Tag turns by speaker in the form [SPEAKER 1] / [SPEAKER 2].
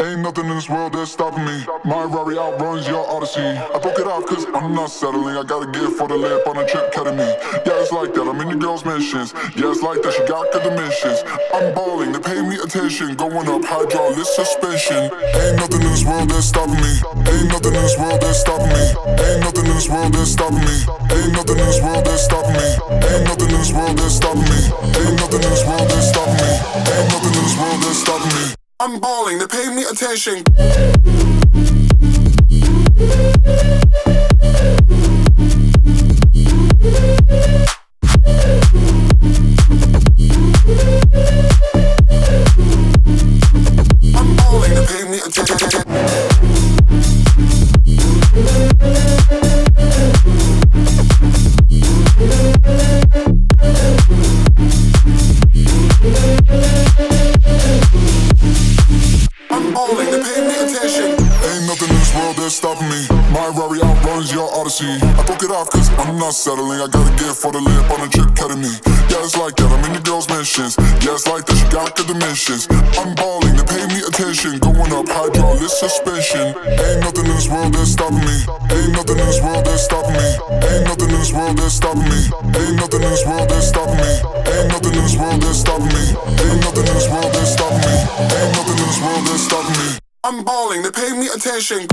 [SPEAKER 1] Ain't nothing in this world that's stopping me. My Rari outruns your Odyssey. I broke it off cause I'm not settling. I got a gift for the lamp on a trip ketamine. Yeah, it's like that, I'm in the girl's mentions. Yeah, it's like that, she got good dimensions. I'm balling, they pay me attention. Going up, hydraulic suspension. Ain't nothing in this world that's stopping me. Ain't nothing in this world that's stopping me. Ain't nothing in this world that's stopping me. Ain't nothing in this world that's stopping me. Ain't nothing in this world that's stopping me. Ain't nothing in this world that's stopping me. Ain't nothing in this world that's stopping me. I'm balling, they pay me attention. I'm balling, they pay me attention. I'm balling, they pay me attention. Ain't nothing in this world that's stopping me. My Rari outruns your Odyssey. I broke it off cause I'm not settling. I got a gift for the lamp on a trip ketamine. Yeah, it's like that, I'm in the girl's mentions. Yeah, it's like that, she got good dimensions. I'm balling, they pay me attention. Going up, hydraulic suspension. Ain't nothing in this world that's stopping me. Ain't nothing in this world that's stopping me. Ain't nothing in this world that's stopping me. Ain't nothing in this world that's stopping me. Ain't nothing in this world that's stopping me. Ain't nothing in this world that's stopping me. Ain't nothing in this world that's stopping me. I'm balling, they pay me attention.